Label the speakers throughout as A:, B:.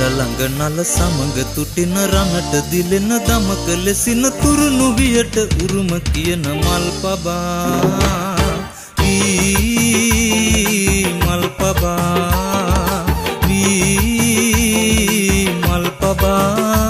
A: ළඟ නල සමග තුටින රණට දිලෙන දමක ලෙසින තුරුණු වියට උරුම කියන මල් පබා මල් පබා මල් පබා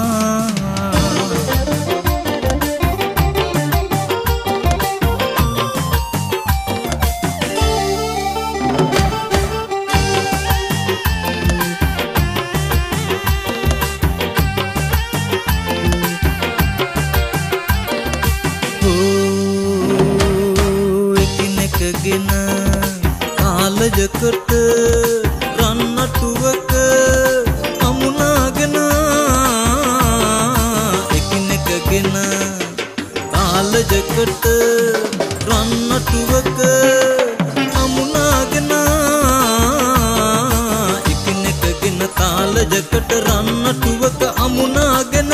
A: ගෙන කාලජකට රන්නටුවක අමුණාගෙන එකිනෙකගෙන කාලජකට රන්නටුවක අමුණාගෙන එකිනෙකගෙන කාලජකට රන්නටුවක අමුණාගෙන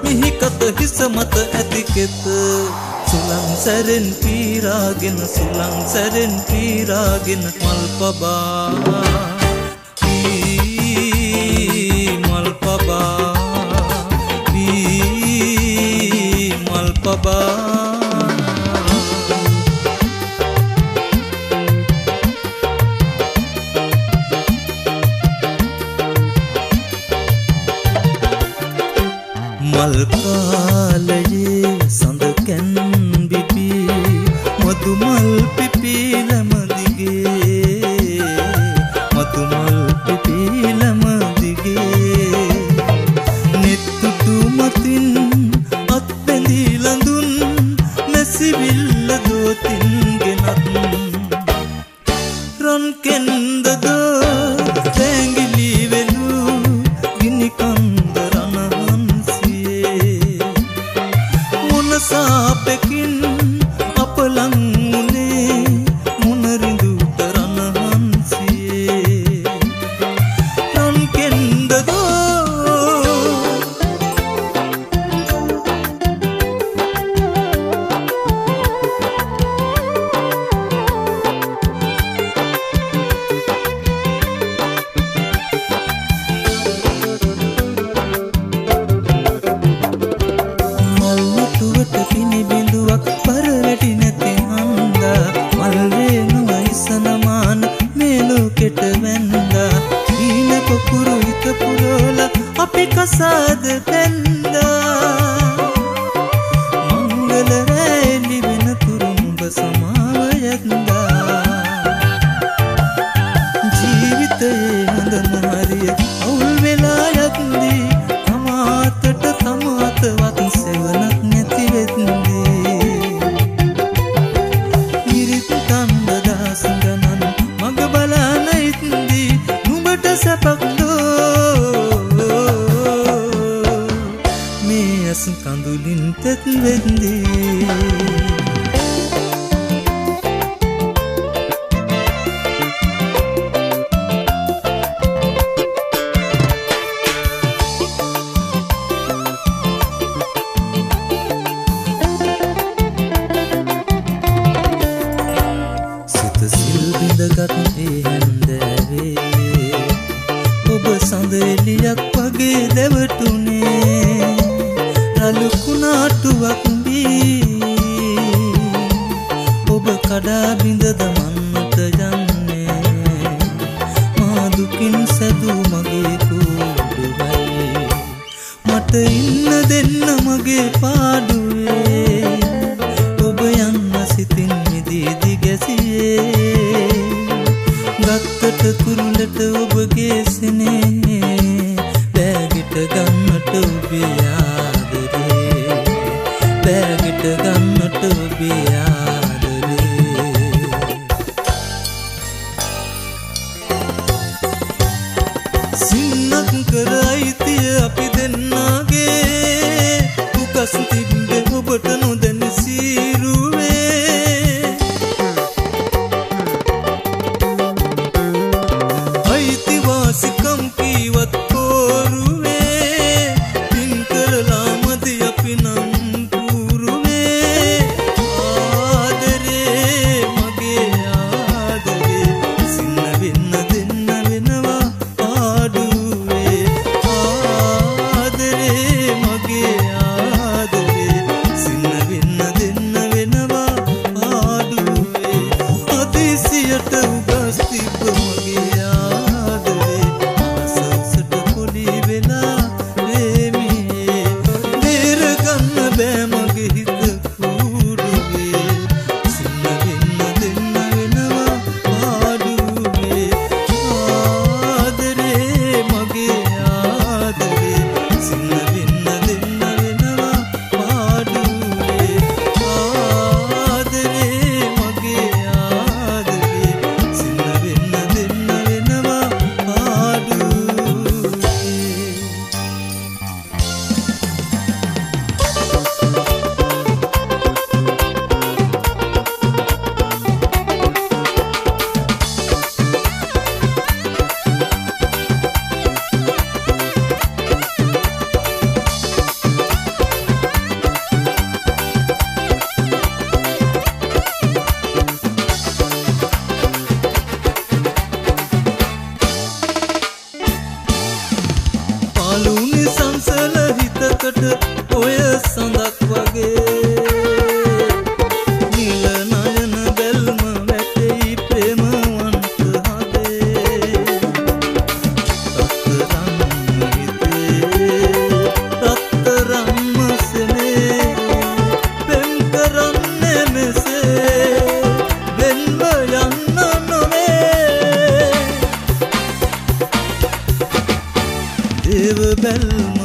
A: මිහිකත හිස මත ඇතිකෙත සුලං සැරෙන් පීරාගෙන සුලං සැරෙන් පීරාගෙන මල් පබා මල් පබා මල් පබා මල් කාලයේ සඳ කැන් මදුමල් පිපිලම දිගේ මදුමල් පිපිලම දිගේ නෙත්තුතු මතින් අත් බැඳී ලඳුන් නැසිවිල්ල දෝතින් ගෙනත් රන් කෙන්ද දෝ තැඟිලි වෙලු ගිනි කන්ද රණහන්සියේ මොනසාපෙකින් අපලං මුනේ මුනරිඳු තරණහන්සියේ රන් කෙන්ද මල් නටුවට පිනි බිඳුවක් පරවැටි නැති හන්දා මල් වේනුවයිසනමාන මේලෝකෙට වැන්දා ඊන පොකුරු හිත පුරෝලා අපි කසාද බැන්දා මංගල රැලි වෙන තුරුඹ සමාව යත්දා ජීවිතයේ හොඳම හරිය අවුල් වෙලා යත්දී තමාතට තමාතවත් සෙවණක් නැති වෙත්දී ඉරිත් කන්ද දාසඟනන් මග බලාන ඉත්දී නුඹට සැපක් දෝ මේ ඇස් කඳුලින් තෙත් වෙද්දී සිල්බිඳගත් ඒ හැන්දෑවේ ඔබ සඳ එළියක් වගේ දැවටුනේ රළු කුණාටුවක් බී ඔබ කඩා බිඳ දමන්නට යන්නේ මා දුකින් සැදූ මගේ කූඩුවයි මට ඉන්න දෙන්න මගේ පාඩුවේ ඔබ යන්න සිතින් මිදී දිගැසියේ ගත්තට කුරුලට ඔබගේ සෙනේ බෑගිට ගන්නට ඔබේ ආදරේ බෑගිට ගන්නට ඔබේ ආදරේ සින්නක් කර අයිතිය අපි දෙන්නාගේ උකස් තිබ්බේ ඔබට නොදැන සීරුවේ අයිතිවාසිකම් කීවත් කෝරුවේ පින් කරලා මදි අපි නම් පුරුවේ ඔය සඳක් වගේ නිල නයන බැල්ම වැටෙයි ප්‍රේමවන්ත හදේ රත්තරන්ම හිතේ රත්තරන්ම සෙනේ පෙම් කරන්නේ මෙසේ වෙන්ව යන්න නොවේ දේව බැල්ම